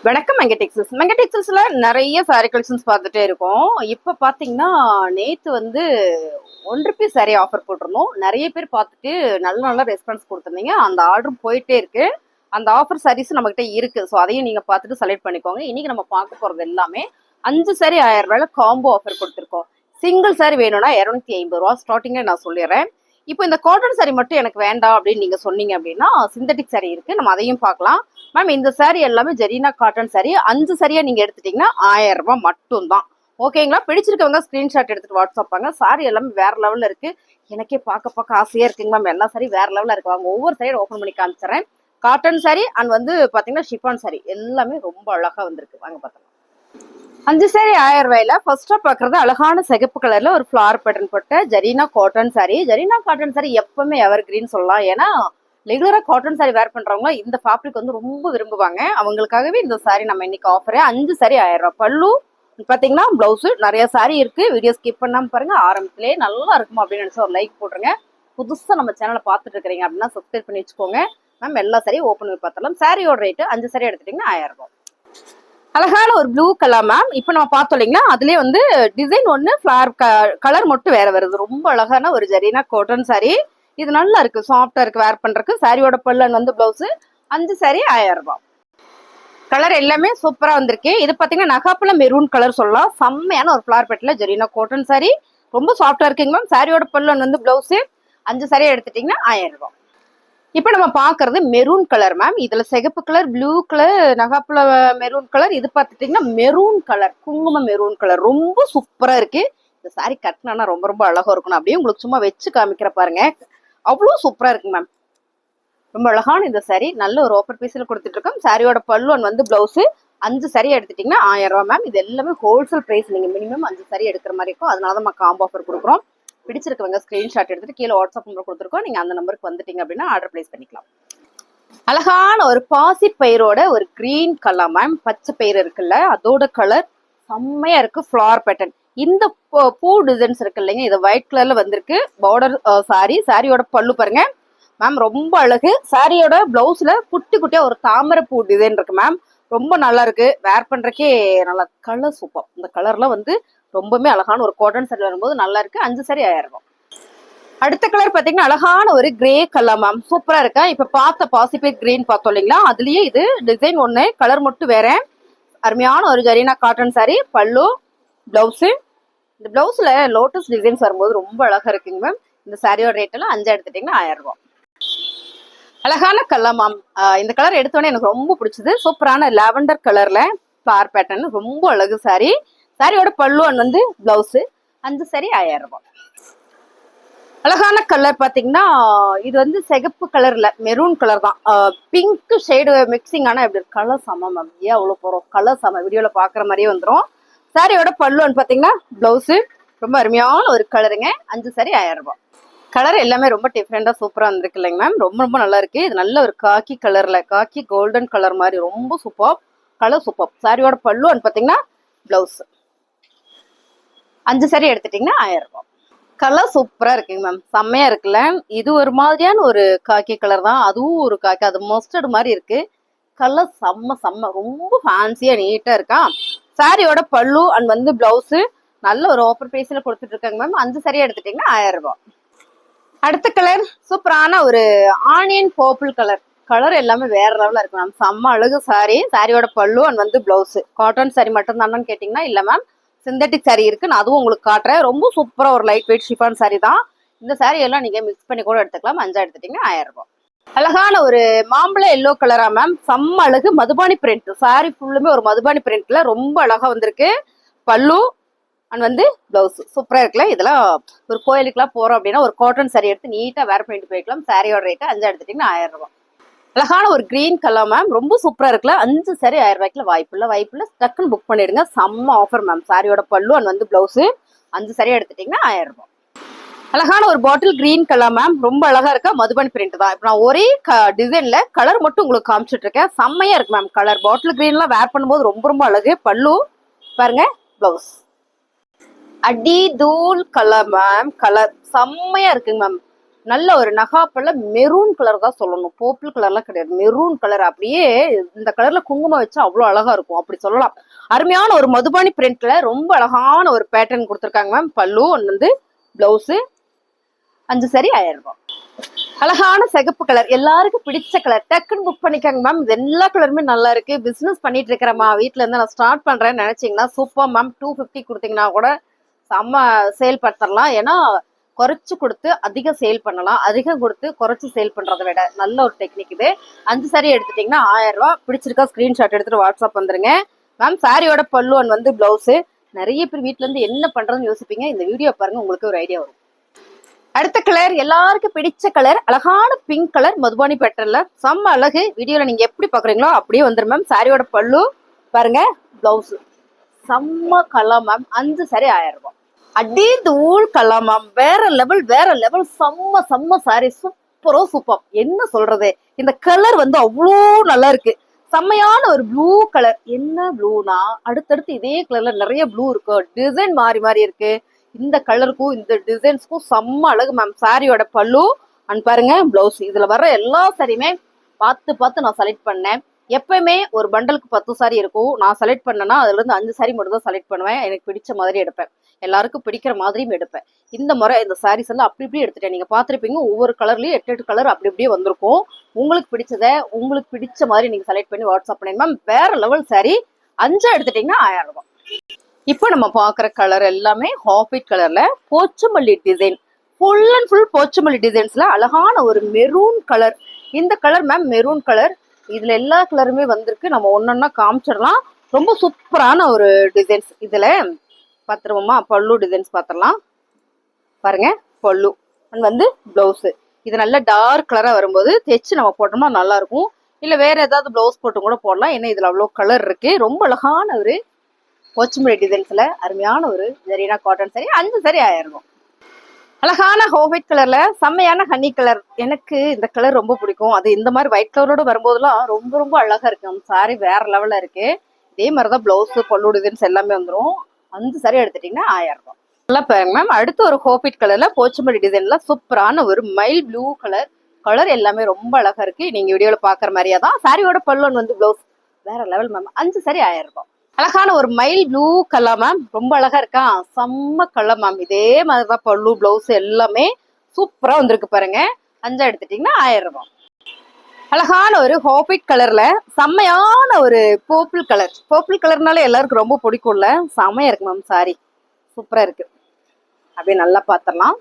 வணக்கம் மெங்க டெக்ஸ்டைல்ஸ்ல நிறைய sorry collections பார்த்துட்டே இருக்கோம். இப்போ பார்த்தீங்கன்னா நேத்து வந்து 1 ரூபீஸ் சாரி ஆஃபர் போட்டிருந்தோம். நிறைய பேர் பார்த்துட்டு நல்ல நல்ல ரெஸ்பான்ஸ் கொடுத்துருந்தீங்க. அந்த ஆர்டர் போயிட்டே இருக்கு. அந்த ஆஃபர் சாரீஸ் நம்மகிட்ட இருக்கு. ஸோ அதையும் நீங்க பார்த்துட்டு செலக்ட் பண்ணிக்கோங்க. இன்னைக்கு நம்ம பார்க்க போறது எல்லாமே 5 சாரி 1000 ரூபாயில காம்போ ஆஃபர் கொடுத்துருக்கோம். சிங்கிள் சாரி வேணும்னா 250 ரூபா ஸ்டார்டிங்ல நான் சொல்லிடுறேன். இப்போ இந்த காட்டன் சாரி மட்டும் எனக்கு வேண்டாம் அப்படின்னு நீங்க சொன்னீங்க அப்படின்னா சிந்தட்டிக் சாரி இருக்கு, நம்ம அதையும் பார்க்கலாம். மேம் இந்த சாரி எல்லாமே ஜெரீனா காட்டன் சாரி. 5 சாரியா நீங்க எடுத்துட்டீங்கன்னா 1000 ரூபாய் மட்டும் தான். ஓகேங்களா? பிடிச்சிருக்கவங்க ஸ்கிரீன்ஷாட் எடுத்துட்டு வாட்ஸ்அப் பாங்க. சாரி எல்லாமே வேற லெவல்ல இருக்கு. எனக்கே பார்க்க ஆசையா இருக்குங்க மேம். எல்லா சாரி வேற லெவல்ல இருக்கு. வாங்க ஒவ்வொரு சாரியும் ஓப்பன் பண்ணி காமிச்சிடறேன். காட்டன் சாரி அண்ட் வந்து பாத்தீங்கன்னா ஷிஃபான் சாரி எல்லாமே ரொம்ப அழகா வந்திருக்கு. வாங்க பார்த்தலாம். 5 சாரி 1000 ரூபாயில ஃபர்ஸ்டா பாக்குறது அழகான சிகப்பு கலர்ல ஒரு ஃபிளார் பேட்டர்ன் போட்ட Zarina cotton sorry. Zarina cotton sorry எப்பவுமே எவர் கிரீன் சொல்லலாம். ஏன்னா ரெகுலரா காட்டன் சாரி வேர் பண்றவங்க இந்த ஃபேப்ரிக் வந்து ரொம்ப விரும்புவாங்க. அவங்களுக்காகவே இந்த சாரி நம்ம இன்னைக்கு ஆஃபர். 5 சாரி 1000 ரூபாய். பல்லு பாத்தீங்கன்னா பிளவுஸ் நிறைய சாரி இருக்கு. வீடியோ ஸ்கிப் பண்ணாம பாருங்க. ஆரம்பத்திலே நல்லா இருக்குமா அப்படின்னு நினைச்சா ஒரு லைக் போட்டுருங்க. புதுசா நம்ம சேனலை பார்த்துட்டு இருக்கிறீங்க அப்படின்னா சப்ஸ்கிரைப் பண்ணி வச்சுக்கோங்க. மேம் எல்லா சாரியும் ஓப்பன் பண்ணி பார்த்தலாம். சாரியோட ரேட்டு 5 சாரி எடுத்துட்டீங்கன்னா 1000 ரூபாய். அழகான ஒரு ப்ளூ கலர் மேம். இப்போ நம்ம பார்த்தோம் இல்லைங்களா, அதுலயே வந்து டிசைன் ஒன்று ஃபிளார் கலர் மட்டும் வேற வருது. ரொம்ப அழகான ஒரு ஜெரீனா காட்டன் சாரி. இது நல்லா இருக்கு, சாஃப்டா இருக்கு வேர் பண்றதுக்கு. சாரியோட பல்லன் வந்து பிளவுஸ். 5 சாரி 1000 ரூபாய். கலர் எல்லாமே சூப்பரா வந்திருக்கு. இது பாத்தீங்கன்னா நகாப்புல மெரூன் கலர் சொல்லலாம். செம்மையான ஒரு ஃபிளார் பெட்ல ஜெரீனா காட்டன் சாரி. ரொம்ப சாஃப்டா இருக்குங்க மேம். சாரியோட பல்லன் வந்து பிளவுஸ். 5 சாரி எடுத்துட்டீங்கன்னா 1000 ரூபாய். இப்ப நம்ம பாக்குறது மெரூன் கலர் மேம். இதுல சிகப்பு கலர், ப்ளூ கலர், நகாப்புல மெரூன் கலர். இது பாத்துட்டீங்கன்னா மெரூன் கலர், குங்கும மெரூன் கலர். ரொம்ப சூப்பரா இருக்கு. இந்த சாரி கட்டினா ரொம்ப ரொம்ப அழகா இருக்கணும். அப்படியே உங்களுக்கு சும்மா வச்சு காமிக்கிற பாருங்க. அவ்வளவு சூப்பரா இருக்கு மேம். ரொம்ப அழகான இந்த சாரி நல்ல ஒரு ஆஃபர் பீஸ்ல கொடுத்துட்டு இருக்கோம். சாரியோட பல்லுவன் வந்து பிளவுஸ். 5 சாரி எடுத்துட்டீங்கன்னா 1000 ரூபாய் மேம். இது எல்லாமே ஹோல்சேல் பிரைஸ். நீங்க மினிமம் 5 சாரி எடுக்கிற மாதிரி இருக்கும். அதனாலதான் நம்ம காம்போ ஆஃபர் கொடுக்குறோம். பிடிச்சிருக்கவங்க ஸ்கிரீன்ஷாட் எடுத்துட்டு கீழே வாட்ஸ்அப் நம்பர் கொடுத்துருக்கோம். நீங்க அந்த நம்பருக்கு வந்துட்டீங்க அப்படின்னா ஆர்டர் பிளேஸ் பண்ணிக்கலாம். அழகான ஒரு பாசி பயிரோட ஒரு கிரீன் கலர் மேம். பச்சை பயிர் இருக்குல்ல, அதோட கலர் செம்மையா இருக்கு. Flower pattern. இந்த பூ டிசைன்ஸ் இருக்கு இல்லைங்க, இது ஒயிட் கலர்ல வந்திருக்கு. Border sorry. சாரியோட பல்லு பாருங்க மேம், ரொம்ப அழகு. சாரியோட பிளவுஸ்ல குட்டி குட்டியா ஒரு தாமரை பூ டிசைன் இருக்கு மேம். ரொம்ப நல்லா இருக்கு. வேர் பண்றக்கே நல்லா கலர் சூப்பர். இந்த கலர்லாம் வந்து ரொம்பவே அழகான ஒரு காட்டன் சாரி வரும்போது நல்லா இருக்கு. 5 சாரி 1000 ரூபாய். அடுத்த கலர் பாத்தீங்கன்னா அழகான ஒரு கிரே கலர் மேம். சூப்பரா இருக்கா. இப்ப பார்த்த பாசிபிள் கிரீன் பார்த்தோம் இல்லைங்களா, அதுலயே இது டிசைன் ஒண்ணு, கலர் மட்டும் வேற. அருமையான ஒரு ஜெரீனா காட்டன் சாரி. பல்லு, பிளவுஸ். இந்த பிளவுஸ்ல லோட்டஸ் டிசைன்ஸ் வரும்போது ரொம்ப அழகா இருக்குங்க மேம். இந்த சாரியோட ரேட் எல்லாம் 5 எடுத்துட்டீங்கன்னா 1000 ரூபாய். அழகான கலர் மேம். இந்த கலர் எடுத்தோடனே எனக்கு ரொம்ப பிடிச்சது. சூப்பரான லாவெண்டர் கலர்ல ஃபிளார் பேட்டர்ன். ரொம்ப அழகு சாரி. சாரியோட பல்லுவன் வந்து பிளவுஸ். 5 சாரி 1000 ரூபாய். அழகான கலர் பாத்தீங்கன்னா இது வந்து சிகப்பு கலர்ல மெரூன் கலர் தான். Pink shade mixing. ஆனா எப்படி கலர் சம மேம். ஏன் அவ்வளவு போறோம், கலர் சம. வீடியோல பாக்குற மாதிரியே வந்துடும். சாரியோட பல்லுன்னு பாத்தீங்கன்னா பிளவுஸ். ரொம்ப அருமையான ஒரு கலருங்க. 5 சாரி 1000 ரூபாய். கலர் எல்லாமே ரொம்ப டிஃப்ரெண்டா சூப்பரா வந்திருக்கு இல்லைங்க மேம். ரொம்ப ரொம்ப நல்லா இருக்கு. இது நல்ல ஒரு காக்கி கலர்ல, காக்கி கோல்டன் கலர் மாதிரி ரொம்ப சூப்பர். Colour super. சாரியோட பல்லுன்னு பாத்தீங்கன்னா பிளவுஸ். 5 சாரி எடுத்துட்டீங்கன்னா 1000 ரூபாய். கலர் சூப்பரா இருக்குங்க மேம். செம்மையா இருக்குல்ல. இது ஒரு மாதிரியான ஒரு காக்கி கலர் தான். அதுவும் ஒரு காக்கி, அது மஸ்டர்ட் மாதிரி இருக்கு. கலர் செம்ம ரொம்ப ஃபேன்சியா நீட்டா இருக்கா. சாரியோட பல்லு அண்ட் வந்து பிளவுஸ். நல்ல ஒரு ஆஃபர் பிரைஸ்ல கொடுத்துட்டு இருக்காங்க மேம். 5 சாரி எடுத்துட்டீங்கன்னா 1000 ரூபாய். அடுத்த கலர் சூப்பரான ஒரு ஆனியன் பர்பிள் கலர். கலர் எல்லாமே வேற லெவல்ல இருக்கு மேம். செம்ம அழகு சாரி. சாரியோட பல்லு அண்ட் வந்து பிளவுஸ். காட்டன் சாரி மட்டும் தானு கேட்டீங்கன்னா இல்ல மேம், சிந்தட்டிக் சாரி இருக்கு. நான் அதுவும் உங்களுக்கு காட்டுறேன். ரொம்ப சூப்பரா ஒரு லைட் வெயிட் ஷிஃபான் சாரி தான். இந்த சாரி எல்லாம் நீங்க மிக்ஸ் பண்ணி கூட எடுத்துக்கலாம். 5 எடுத்துட்டீங்கன்னா 1000 ரூபாய். அழகான ஒரு மாம்பழ எல்லோ கலரா மேம். செம்ம அழகு. மதுபானி பிரிண்ட். சாரி ஃபுல்லுமே ஒரு மதுபானி பிரிண்ட்ல ரொம்ப அழகா வந்திருக்கு. பல்லு அண்ட் வந்து பிளவுஸ் சூப்பரா இருக்குல்ல. இதெல்லாம் ஒரு கோயிலுக்குலாம் போறோம் அப்படின்னா ஒரு காட்டன் சாரி எடுத்து நீட்டா வேர் பண்ணிட்டு போய்க்கலாம். சாரியோட ரேட்டு 5 எடுத்துட்டீங்கன்னா 1000 ரூபாய். அழகான ஒரு கிரீன் கலர் மேம். ரொம்ப சூப்பரா இருக்குல்ல. 5 சாரி 1000 ரூபாய்க்குல வாய்ப்பு இல்ல. டக்குன்னு புக் பண்ணிடுங்க. செம்ம ஆஃபர் மேம். சாரியோட பல்லு அண்ட் வந்து பிளவுஸ். 5 சாரி எடுத்துட்டீங்கன்னா 1000 ரூபாய். அழகான ஒரு பாட்டில் கிரீன் கலர் மேம். ரொம்ப அழகா இருக்கா. மதுபன் பிரிண்ட் தான். இப்போ நான் ஒரே டிசைன்ல கலர் மட்டும் உங்களுக்கு காமிச்சிட்டு இருக்கேன். செம்மையா இருக்கு மேம். கலர் பாட்டில் கிரீன்லாம் வேர் பண்ணும்போது ரொம்ப ரொம்ப அழகு. பல்லு பாருங்க, பிளவுஸ். அடி தூள் கலர் மேம். கலர் செம்மையா இருக்குங்க மேம். நல்ல ஒரு நகாப்பல்ல மெரூன் கலர் தான் சொல்லணும், பர்பிள் கலர்லாம் கிடையாது, மெரூன் கலர். அப்படியே இந்த கலர்ல குங்குமம் வச்சா அவ்வளவு அழகா இருக்கும், அப்படி சொல்லலாம். அருமையான ஒரு மதுபானி பிரிண்ட்ல ரொம்ப அழகான ஒரு பேட்டர்ன் கொடுத்துருக்காங்க மேம். பல்லு வந்து பிளவுஸ் 5 சரி 1000 ரூபாய். அழகான சிகப்பு கலர், எல்லாருக்கும் பிடிச்ச கலர், டக்குன்னு புக் பண்ணிக்காங்க மேம். இது எல்லா கலருமே நல்லா இருக்கு. பிசினஸ் பண்ணிட்டு இருக்கிறமா, வீட்டுல இருந்து நான் ஸ்டார்ட் பண்றேன்னு நினைச்சீங்கன்னா சூப்பர் மேம். 250 கொடுத்தீங்கன்னா கூட செம்ம சேல் படுத்தரலாம். ஏன்னா குறைச்சு கொடுத்து அதிகம் சேல் பண்ணலாம், அதிகம் கொடுத்து குறைச்சு சேல் பண்றதை விட நல்ல ஒரு டெக்னிக் இது. 5 சாரி எடுத்துட்டீங்கன்னா 1000 ரூபாய். பிடிச்சிருக்கா ஸ்கிரீன்ஷாட் எடுத்துட்டு வாட்ஸ்அப் வந்துருங்க மேம். சாரியோட பல்லுவன் வந்து பிளவுஸ். நிறைய பேர் வீட்டுல இருந்து என்ன பண்றதுன்னு யோசிப்பீங்க, இந்த வீடியோ பாருங்க, உங்களுக்கு ஒரு ஐடியா வரும். அடுத்த கலர் எல்லாருக்கும் பிடிச்ச கலர், அழகான பிங்க் கலர் மதுபானி பேட்டர்ல செம்ம அழகு. வீடியோல நீங்க எப்படி பாக்குறீங்களோ அப்படியே வந்துடும் மேம். சாரியோட பல்லு பாருங்க, பிளவுஸ் செம்ம கலர் மேம். 5 சாரி 1000 ரூபாய். அடி தூள் கலர் மேம், வேற லெவல் வேற லெவல், செம்ம செம்ம சாரி, சூப்பரோ சூப்பர். என்ன சொல்றது, இந்த கலர் வந்து அவ்வளோ நல்லா இருக்கு. செம்மையான ஒரு ப்ளூ கலர். என்ன ப்ளூனா, அடுத்தடுத்து இதே கலர்ல நிறைய ப்ளூ இருக்கு, டிசைன் மாறி மாறி இருக்கு. இந்த கலருக்கும் இந்த டிசைன்ஸ்க்கும் செம்ம அழகு மேம். சாரியோட பல்லு அண்ட் பாருங்க பிளவுஸ். இதுல வர்ற எல்லா சாரியுமே பார்த்து பார்த்து நான் செலக்ட் பண்ணேன். எப்பவுமே ஒரு பண்டலுக்கு 10 சாரி இருக்கும், நான் செலக்ட் பண்ணேன்னா அதுல இருந்து 5 சாரி மட்டும் தான் செலக்ட் பண்ணுவேன். எனக்கு பிடிச்ச மாதிரி எடுப்பேன், எல்லாருக்கும் பிடிக்கிற மாதிரியும் எடுப்பேன். இந்த முறை இந்த சாரீஸ் எல்லாம் அப்படி இப்படி எடுத்துட்டேன். நீங்க பாத்திருப்பீங்க, ஒவ்வொரு கலர்லயும் 8 கலர் அப்படி இப்படியே வந்திருக்கும். உங்களுக்கு பிடிச்சத உங்களுக்கு பிடிச்ச மாதிரி நீங்க செலக்ட் பண்ணி வாட்ஸ்அப் பண்ணுங்க மேம். வேற லெவல் சாரி. 5 எடுத்துட்டீங்கன்னா 1000 ரூபாய். இப்போ நம்ம பாக்குற கலர் எல்லாமே ஹாஃப் ஒயிட் கலர்ல Pochampalli design, full and full Pochampalli டிசைன்ஸ்ல அழகான ஒரு மெரூன் கலர். இந்த கலர் மேம் மெரூன் கலர். இதுல எல்லா கலருமே வந்திருக்கு, நம்ம ஒன்னொன்னா காமிச்சிடலாம். ரொம்ப சூப்பரான ஒரு டிசைன்ஸ். இதுல பாத்துருவோமா, பல்லு டிசைன்ஸ் பாத்திரலாம். பாருங்க பல்லு அண்ட் வந்து பிளவுஸ். இது நல்ல டார்க் கலரா வரும்போது தைச்சு நம்ம போட்டோம்னா நல்லா இருக்கும். இல்ல வேற ஏதாவது பிளவுஸ் போட்டு கூட போடலாம், ஏன்னா இதுல அவ்வளவு கலர் இருக்கு. ரொம்ப அழகான ஒரு போச்சமல்லி டிசைன்ஸ்ல அருமையான ஒரு ஜெரீனா காட்டன் சாரி. 5 சாரி 1000 ரூபாய். அழகான ஒயிட் கலர்ல செம்மையான ஹனி கலர். எனக்கு இந்த கலர் ரொம்ப பிடிக்கும். அது இந்த மாதிரி ஒயிட் கலரோட வரும்போதெல்லாம் ரொம்ப ரொம்ப அழகா இருக்கு. சாரி வேற லெவல்ல இருக்கு. இதே மாதிரிதான் பிளவுஸ் பல்லு டிசைன்ஸ் எல்லாமே வந்துடும். 5 சாரி எடுத்துட்டீங்கன்னா 1000 ரூபாய். நல்லா பாருங்க மேம். அடுத்து ஒரு ஒயிட் கலர்ல போச்சமல்லி டிசைன்ல சூப்பரான ஒரு மைல் ப்ளூ கலர். கலர் எல்லாமே ரொம்ப அழகா இருக்கு. நீங்க வீடியோல பாக்குற மாதிரியா தான். சாரியோட பல்லு வந்து பிளவுஸ் வேற லெவல் மேம். 5 சாரி 1000 ரூபாய். அழகான ஒரு மைல் ப்ளூ கலர் மேம், ரொம்ப அழகா இருக்கா, செம்ம கலர் மேம். இதே மாதிரிதான் பல்லு பிளவுஸ் எல்லாமே சூப்பரா வந்திருக்கு பாருங்க. 5 எடுத்துட்டீங்கன்னா 1000 ரூபாய். அழகான ஒரு ஒயிட் கலர்ல செம்மையான ஒரு பர்பிள் கலர். பர்பிள் கலர்னால எல்லாருக்கும் ரொம்ப பிடிக்கும்ல, செம்மையா இருக்கு மேம். சாரி சூப்பரா இருக்கு. அப்படியே நல்லா பாத்திரலாம்.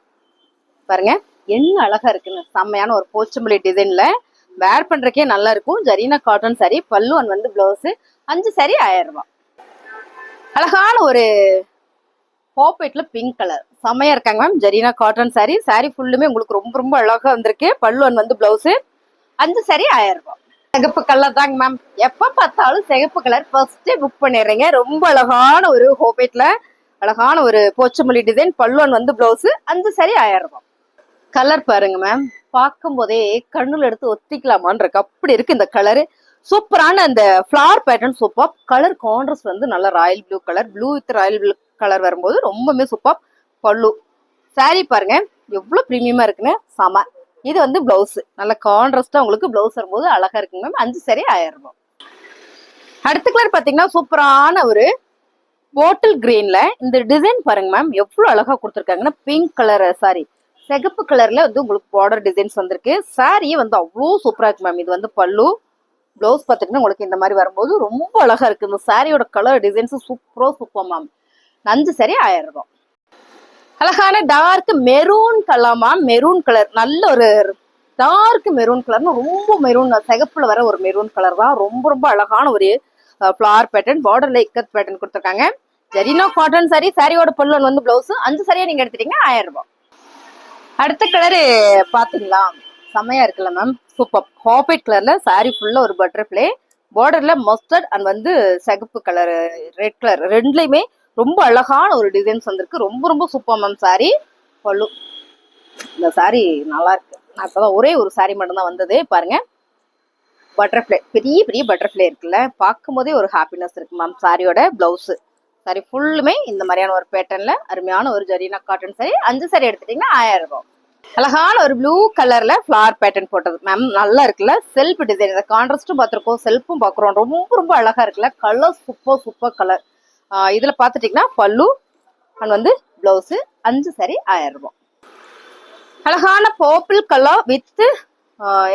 பாருங்க என்ன அழகா இருக்குன்னு. செம்மையான ஒரு போச்சமல்லி டிசைன்ல வேர் பண்றதுக்கே நல்லா இருக்கும். ஜரீனா காட்டன் சாரி, பல்லு வந்து பிளவுஸ். 5 சாரி 1000 ரூபாய். அழகான ஒரு பாப்பெட்ல பிங்க் கலர் செம்மையா இருக்காங்க ma'am. Zarina cotton sorry. Sorry ஃபுல்லுமே உங்களுக்கு ரொம்ப ரொம்ப அழகா வந்திருக்கு. பல்லுவன் வந்து பிளவுஸ். 5 சாரி 1000 ரூபாய். சிகப்பு கலர் தாங்க மேம். எப்ப பார்த்தாலும் சிகப்பு கலர் ஃபர்ஸ்டே புக் பண்ணிடுறீங்க. ரொம்ப அழகான ஒரு ஹோபேட்ல அழகான ஒரு போச்சமல்லி டிசைன். பல்லுவன் வந்து பிளவுஸ். 5 சாரி 1000 ரூபாய். கலர் பாருங்க மேம், பார்க்கும் போதே கண்ணுல எடுத்து ஒத்திக்கலாமான் இருக்கு, அப்படி இருக்கு இந்த கலரு. சூப்பரான அந்த flower pattern super. Colour contrast வந்து நல்ல Royal blue colour. Blue with Royal blue colour வரும்போது ரொம்பவே சூப்பர். பல்லு சாரி பாருங்க எவ்வளவு பிரீமியமா இருக்குன்னு, செம. இது வந்து பிளவுஸ் நல்ல கான்ட்ராஸ்டா உங்களுக்கு பிளவுஸ் வரும்போது அழகா இருக்குங்க மேம். 5 சாரி 1000 ரூபாய். அடுத்த கலர் பாத்தீங்கன்னா சூப்பரான ஒரு பாட்டில் கிரீன்ல இந்த டிசைன் பாருங்க மேம், எவ்வளவு அழகா கொடுத்துருக்காங்கன்னா பிங்க் கலர் சாரி சிகப்பு கலர்ல வந்து உங்களுக்கு பார்டர் டிசைன்ஸ் வந்திருக்கு. சாரியே வந்து அவ்வளோ சூப்பரா இருக்கு மேம். இது வந்து பல்லு. பிளவுஸ் பார்த்துட்டுன்னா உங்களுக்கு இந்த மாதிரி வரும்போது ரொம்ப அழகா இருக்கு. இந்த சாரியோட colour designs super ma'am. 5 sari 1000 ரூபாய். அழகான dark maroon colour ma'am. Maroon colour நல்ல ஒரு டார்க் மெரூன் கலர்னு, ரொம்ப மெரூன் சிகப்புல வர ஒரு மெரூன் கலர் தான். ரொம்ப ரொம்ப அழகான ஒரு ஃபிளவர் பேட்டர்ன், பார்டர்ல இக்கத் பேட்டர்ன் கொடுத்துருக்காங்க. Zarina cotton sorry. சாரியோட பல்லு வந்து பிளவுஸ். 5 சாரியா நீங்க எடுத்துட்டீங்கன்னா 1000 ரூபாய். அடுத்த கலரு பாத்தீங்களா, செம்மையா இருக்குல்ல மேம். சூப்பர் ஹாஃபைட் கலர்ல சாரி ஃபுல்லா ஒரு பட்டர்ஃபிளை பார்டர்ல மஸ்டர்ட் அண்ட் வந்து சிகப்பு கலர் ரெட் கலர் ரெண்டுலயுமே ரொம்ப அழகான ஒரு டிசைன்ஸ் வந்திருக்கு. ரொம்ப ரொம்ப சூப்பர் மேம். சாரி பல்லு. இந்த சாரி நல்லா இருக்கு. நான் இப்பதான் ஒரே ஒரு சாரி மட்டும் தான் வந்தது பாருங்க. பட்டர்ஃபிளை பெரிய பெரிய பட்டர்ஃபிளை இருக்குல்ல, பார்க்கும் போதே ஒரு ஹாப்பினஸ் இருக்கு மேம். சாரியோட பிளவுஸ் சாரி ஃபுல்லுமே இந்த மாதிரியான ஒரு பேட்டர்ன்ல அருமையான ஒரு ஜரீனா காட்டன் சாரி. 5 சாரி எடுத்துட்டீங்கன்னா 1000 ரூபாய். அழகான ஒரு ப்ளூ கலர்ல ஃபிளவர் பேட்டர்ன் போட்டது மேம். நல்லா இருக்குல்ல, செல்ஃப் டிசைன். இந்த கான்ட்ராஸ்டும் பார்த்துருக்கோம், செல்ஃபும் பார்க்குறோம். ரொம்ப ரொம்ப அழகா இருக்குல்ல, கலர் சூப்பர் சூப்பர் கலர். இதுல பாத்துட்டீங்கன்னா பல்லு அண்ட் வந்து பிளவுஸ். 5 சாரி 1000 ரூபாய். அழகான பர்பிள் கலர் வித்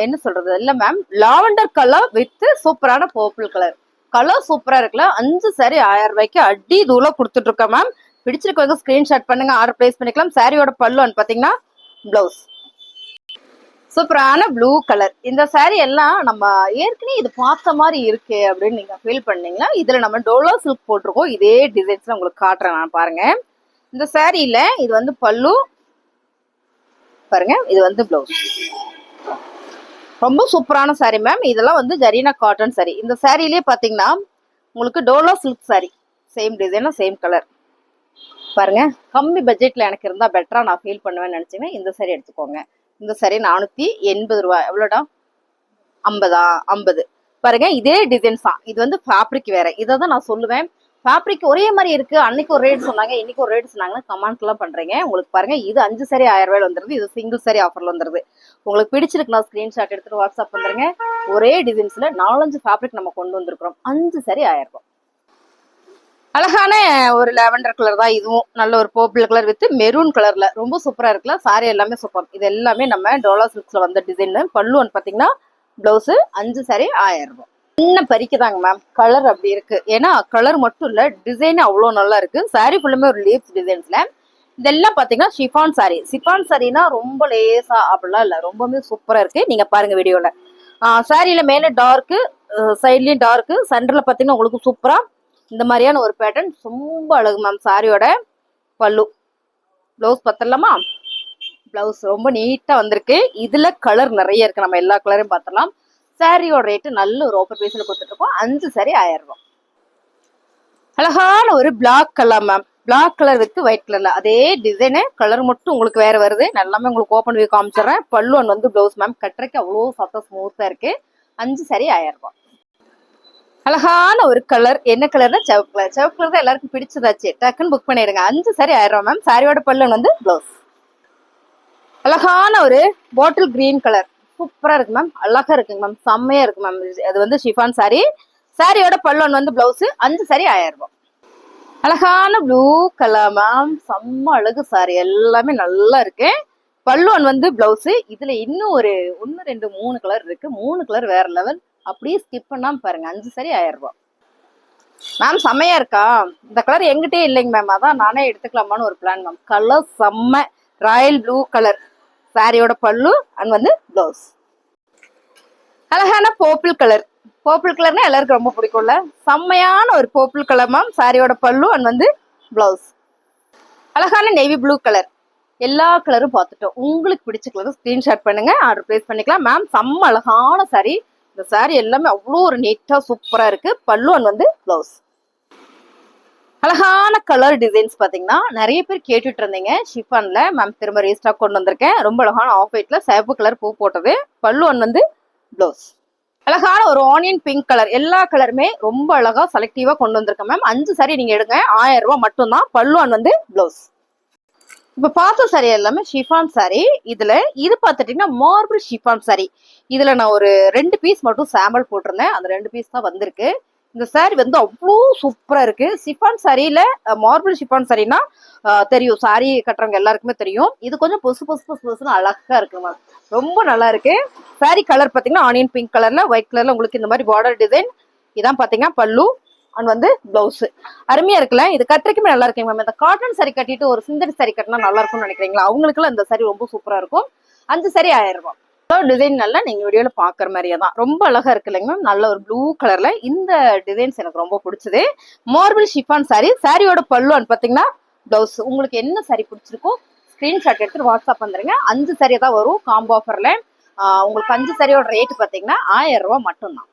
என்ன சொல்றது இல்ல மேம், லாவெண்டர் கலர் வித் சூப்பரான பர்பிள் கலர். கலர் சூப்பரா இருக்குல்ல. 5 சாரி 1000 ரூபாய்க்கு அடி தூள கொடுத்துட்டு இருக்கேன் மேம். பிடிச்சிருக்கவங்க ஸ்கிரீன்ஷாட் பண்ணுங்க, ஆர்டர் பிளேஸ் பண்ணிக்கலாம். சாரியோட பல்லு பாத்தீங்கன்னா பிளவுஸ் சூப்பரான ப்ளூ கலர். இந்த சாரி எல்லாம் நம்ம ஏற்கனவே இது பார்த்த மாதிரி இருக்கு அப்படின்னு நீங்க ஃபீல் பண்ணீங்கன்னா, இதுல நம்ம டோலோ சில்க் போட்டிருக்கோம். இதே டிசைன்ஸ்ல உங்களுக்கு காட்டுறேன் நான். பாருங்க, இந்த சாரியில இது வந்து பல்லு, பாருங்க இது வந்து பிளவுஸ். ரொம்ப சூப்பரான சாரி மேம். இதெல்லாம் வந்து ஜரீனா காட்டன் சாரி. இந்த சாரியிலேயே பாத்தீங்கன்னா உங்களுக்கு டோலோ சில்க் சாரி, சேம் டிசைனா சேம் கலர். பாருங்க, கம்மி பட்ஜெட்ல எனக்கு இருந்தா பெட்டரா நான் ஃபீல் பண்ணுவேன்னு நினைச்சீங்கன்னா இந்த சாரி எடுத்துக்கோங்க. இந்த சாரி 480 ரூபாய். எவ்வளோடா? 50. பாருங்க, இதே டிசைன்ஸ் தான். இது வந்து ஃபேப்ரிக் வேற. இதை தான் நான் சொல்லுவேன், ஃபேப்ரிக் ஒரே மாதிரி இருக்கு. அன்னைக்கு ஒரு ரேட் சொன்னாங்க, இன்னைக்கு ஒரு ரேட் சொன்னாங்கன்னா கமெண்ட் எல்லாம் பண்றீங்க. உங்களுக்கு பாருங்க, இது 5 சாரி 1000 ரூபாய் வந்துருது. இது சிங்கிள் சாரி ஆஃபர்ல வந்துருது. உங்களுக்கு பிடிச்சிருக்குன்னா ஸ்கிரீன்ஷாட் எடுத்துட்டு வாட்ஸ்அப் வந்துருங்க. ஒரே டிசைன்ஸ்ல 4-5 ஃபேப்ரிக் நம்ம கொண்டு வந்திருக்கிறோம். 5 சாரி 1000 ரூபாய். அழகான ஒரு லாவெண்டர் கலர் தான் இதுவும். நல்ல ஒரு பர்பிள் கலர் வித் மெரூன் கலர்ல ரொம்ப சூப்பரா இருக்குல்ல. சாரி எல்லாமே சூப்பர். இது எல்லாமே நம்ம டோலா சில்க்ஸ்ல வந்த டிசைன். பல்லு பாத்தீங்கன்னா பிளவுஸ். 5 சாரி 1000 ரூபாய். சின்ன பறிக்குதாங்க மேம், கலர் அப்படி இருக்கு. ஏன்னா கலர் மட்டும் இல்ல, டிசைன் அவ்வளவு நல்லா இருக்கு. சாரி ஃபுல்லுமே ஒரு லீவ்ஸ் டிசைன்ஸ்ல. இதெல்லாம் பாத்தீங்கன்னா ஷிஃபான் சாரி. ஷிஃபான் சாரினா ரொம்ப லேசா அப்படிலாம் இல்ல, ரொம்பவே சூப்பரா இருக்கு. நீங்க பாருங்க வீடியோல. சாரியில மேல டார்க்கு, சைட்லயும் டார்க்கு, சென்டர்ல பாத்தீங்கன்னா உங்களுக்கு சூப்பரா இந்த மாதிரியான ஒரு பேட்டர்ன். ரொம்ப அழகு மேம். சாரியோட பல்லு. பிளவுஸ் பத்தலாமா? பிளவுஸ் ரொம்ப நீட்டா வந்திருக்கு. இதுல கலர் நிறைய இருக்கு, நம்ம எல்லா கலரையும் பார்த்தலாம். சாரியோட ரேட்டு நல்ல ஒரு ஓப்பர் பீஸ்ல கொடுத்துட்டு இருக்கோம். 5 சாரி 1000 ரூபாய். அழகான ஒரு black colour ma'am. Black colour with white கலர்ல அதே டிசைனு, கலர் மட்டும் உங்களுக்கு வேற வருது. எல்லாமே உங்களுக்கு ஓப்பன் வியூ காமிச்சிடறேன். பல்லு வந்து பிளவுஸ் மேம். கட்டுறக்கு அவ்வளோ சாஃப்டா ஸ்மூத்தா இருக்கு. 5 சாரி 1000 ரூபாய். அழகான ஒரு கலர். என்ன கலர்னா செவப்பு கலர். செவப்பு கலர் தான் எல்லாருக்கும் பிடிச்சதாச்சு. டக்குன்னு புக் பண்ணிடுங்க. 5 சாரி 1000 ரூபாய் மேம். சாரியோட பல்லு வந்து பிளவுஸ். அழகான ஒரு பாட்டில் கிரீன் கலர். சூப்பரா இருக்கு மேம். அழகா இருக்குங்க மேம். செம்மையா இருக்கு மேம். அது வந்து ஷிஃபான் சாரி. சாரியோட பல்லு வந்து பிளவுஸ். 5 சாரி 1000 ரூபாய். அழகான ப்ளூ கலர் மேம். செம்ம அழகு சாரி. எல்லாமே நல்லா இருக்கு. பல்லு வந்து பிளவுஸ். இதுல இன்னும் ஒரு 1 2 3 கலர் இருக்கு. 3 கலர் வேற லெவல். அப்படியே ஸ்கிப் பண்ணாம பாருங்க. 5 சாரி 1000 ரூபாய் மேம். செம்மையா இருக்கா? இந்த கலர் எங்கிட்டே இல்லைங்க மேம், அதான் நானே எடுத்துக்கலாமான்னு ஒரு பிளான் மேம். கலர் செம்ம ராயல் ப்ளூ கலர். சாரியோட பல்லு அண்ட் வந்து பிளவுஸ். அழகான பர்பிள் கலர். பர்பிள் கலர்னா எல்லாருக்கும் ரொம்ப பிடிக்கும்ல. செம்மையான ஒரு பர்பிள் கலர் மேம். சாரியோட பல்லு அண்ட் வந்து பிளவுஸ். அழகான நேவி ப்ளூ கலர். எல்லா கலரும் பார்த்துட்டோம். உங்களுக்கு பிடிச்ச கலர் ஸ்கிரீன்ஷாட் பண்ணுங்க, ஆர்டர் பிளேஸ் பண்ணிக்கலாம் மேம். செம்ம அழகான சாரி. இந்த சாரி எல்லாமே அவ்வளோ ஒரு நீட்டா சூப்பரா இருக்கு. பல்லு அண்ட் வந்து பிளவுஸ். அழகான கலர் டிசைன்ஸ் பாத்தீங்கன்னா நிறைய பேர் கேட்டுட்டு இருந்தீங்க. ஷிஃபான்ல மேம் திரும்ப ரீஸ்டாக் கொண்டு வந்திருக்கேன். ரொம்ப அழகான ஆஃப் ஒயிட்ல சிவப்பு கலர் பூ போட்டது. பல்லு அண்ட் வந்து பிளவுஸ். அழகான ஒரு ஆனியன் பிங்க் கலர். எல்லா கலருமே ரொம்ப அழகா செலக்டிவா கொண்டு வந்திருக்கேன் மேம். 5 சாரி நீங்க எடுங்க. 1000 ரூபாய் மட்டும்தான். பல்லு அண்ட் வந்து பிளவுஸ். இப்ப பார்த்த சாரி எல்லாமே ஷிஃபான் சாரி. இதுல இது பாத்துட்டீங்கன்னா மார்பிள் ஷிஃபான் சாரி. இதுல நான் ஒரு 2 பீஸ் மட்டும் சாம்பிள் போட்டிருந்தேன். அந்த 2 பீஸ் தான் வந்திருக்கு. இந்த சாரி வந்து அவ்வளோ சூப்பரா இருக்கு. ஷிஃபான் சாரியில மார்பிள் ஷிஃபான் சாரினா தெரியும், சாரி கட்டுறவங்க எல்லாருக்குமே தெரியும். இது கொஞ்சம் பொசுன்னு அழகா இருக்கு மேம். ரொம்ப நல்லா இருக்கு. சாரி கலர் பாத்தீங்கன்னா ஆனியன் பிங்க் கலர்ல ஒயிட் கலர்ல உங்களுக்கு இந்த மாதிரி பார்டர் டிசைன். இதான் பாத்தீங்கன்னா பல்லு அண்ட் வந்து பிளவுஸ். அருமையா இருக்குல்ல. இது கட்டுறதுக்குமே நல்லா இருக்கு மேம். இந்த காட்டன் சாரி கட்டிட்டு ஒரு சிந்தடி சாரி கட்டினா நல்லா இருக்கும்னு நினைக்கிறீங்களா? அவங்களுக்குலாம் இந்த சாரி ரொம்ப சூப்பரா இருக்கும். 5 சாரி 1000 ரூபாய். டிசைன் நல்லா நீங்க வீடியோல பாக்குற மாதிரியே தான். ரொம்ப அழகா இருக்கு இல்லைங்க மேம். நல்ல ஒரு ப்ளூ கலர்ல இந்த டிசைன்ஸ் எனக்கு ரொம்ப பிடிச்சது. Marble chiffon sorry. சாரியோட பல்லு பாத்தீங்கன்னா பிளவுஸ். உங்களுக்கு என்ன சாரி பிடிச்சிருக்கோ ஸ்கிரீன்ஷாட் எடுத்துட்டு வாட்ஸ்அப் வந்துருங்க. 5 சாரி தான் வரும் காம்போ ஆஃபர்ல. உங்களுக்கு 5 சாரியோட ரேட் பாத்தீங்கன்னா 1000 ரூபாய் மட்டும்தான்.